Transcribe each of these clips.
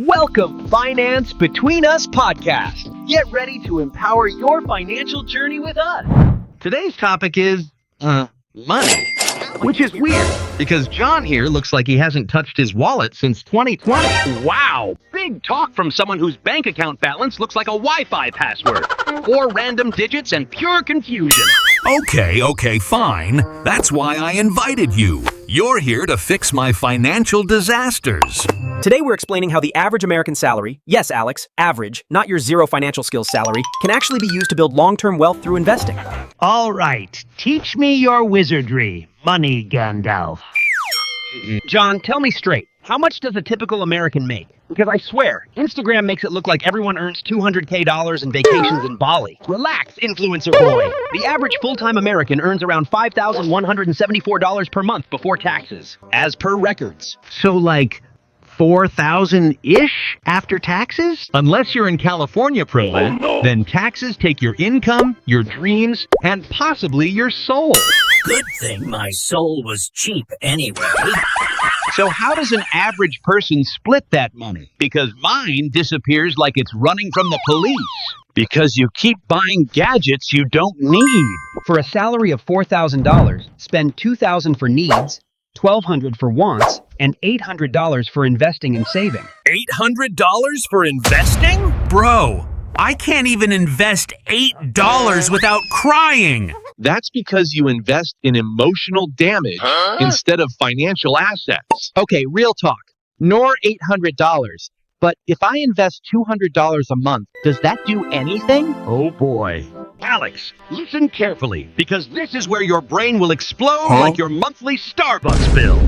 Welcome, Finance Between Us podcast. Get ready to empower your financial journey with us. Today's topic is, money. Which is weird, because John here looks like he hasn't touched his wallet since 2020. Wow, big talk from someone whose bank account balance looks like a Wi-Fi password. 4 random digits and pure confusion. Okay, fine. That's why I invited you. You're here to fix my financial disasters. Today we're explaining how the average American salary, yes Alex, average, not your zero financial skills salary, can actually be used to build long-term wealth through investing. All right, teach me your wizardry, Money Gandalf. John, tell me straight. How much does a typical American make? Because I swear, Instagram makes it look like everyone earns $200K in vacations in Bali. Relax, influencer boy. The average full-time American earns around $5,174 per month before taxes, as per records. So like 4,000-ish after taxes? Unless you're in California, then taxes take your income, your dreams, and possibly your soul. Good thing my soul was cheap anyway. So how does an average person split that money? Because mine disappears like it's running from the police. Because you keep buying gadgets you don't need. For a salary of $4,000, spend $2,000 for needs, $1,200 for wants, and $800 for investing and saving. $800 for investing? Bro, I can't even invest $8 without crying. That's because you invest in emotional damage instead of financial assets. Okay, real talk. Nor $800. But if I invest $200 a month, does that do anything? Oh boy. Alex, listen carefully, because this is where your brain will explode like your monthly Starbucks bill.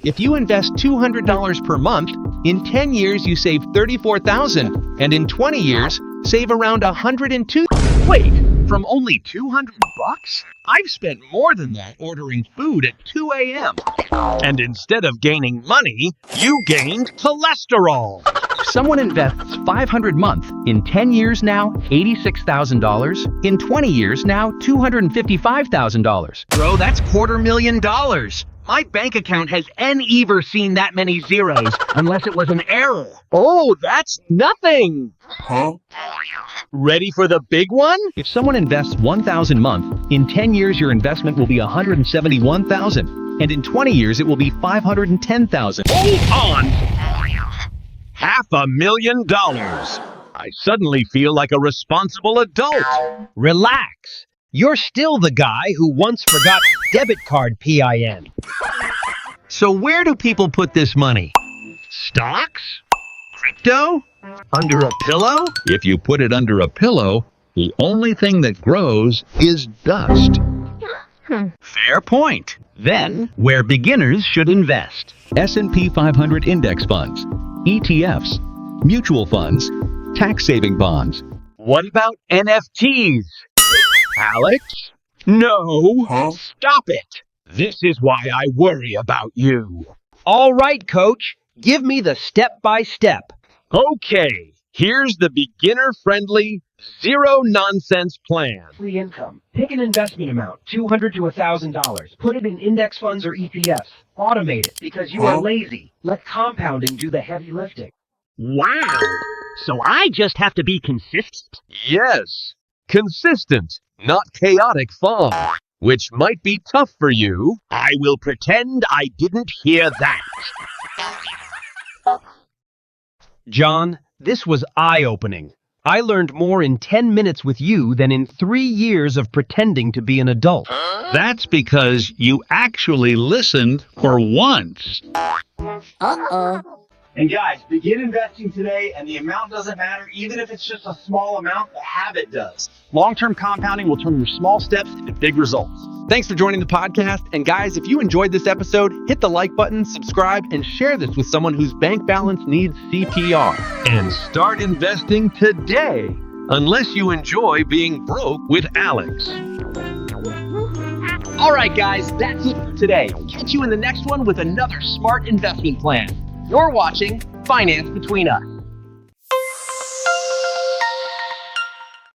If you invest $200 per month, in 10 years you save $34,000, and in 20 years, save around $102. Wait, from only $200? I've spent more than that ordering food at 2 a.m. And instead of gaining money, you gained cholesterol. If someone invests $500 a month, in 10 years now, $86,000, in 20 years now, $255,000. Bro, that's $250,000. My bank account has never seen that many zeros, unless it was an error. Oh, that's nothing! Ready for the big one? If someone invests $1,000 a month, in 10 years your investment will be $171,000, and in 20 years it will be $510,000. Hold on! $500,000! I suddenly feel like a responsible adult. Relax. You're still the guy who once forgot debit card PIN. So where do people put this money? Stocks? Crypto? Under a pillow? If you put it under a pillow, the only thing that grows is dust. Fair point. Then, where beginners should invest. S&P 500 index funds, ETFs, mutual funds, tax-saving bonds. What about NFTs? Alex? No. Stop it. This is why I worry about you. All right, coach. Give me the step-by-step. Okay, here's the beginner-friendly, zero-nonsense plan. Free income. Pick an investment amount, $200 to $1,000. Put it in index funds or ETFs. Automate it because you are lazy. Let compounding do the heavy lifting. Wow, so I just have to be consistent? Yes, consistent, not chaotic fun, which might be tough for you. I will pretend I didn't hear that. John, this was eye-opening. I learned more in 10 minutes with you than in 3 years of pretending to be an adult. That's because you actually listened for once. And guys, begin investing today, and the amount doesn't matter. Even if it's just a small amount, the habit does. Long-term compounding will turn your small steps into big results. Thanks for joining the podcast. And guys, if you enjoyed this episode, hit the like button, subscribe, and share this with someone whose bank balance needs CPR. And start investing today, unless you enjoy being broke with Alex. All right, guys, that's it for today. Catch you in the next one with another smart investment plan. You're watching Finance Between Us.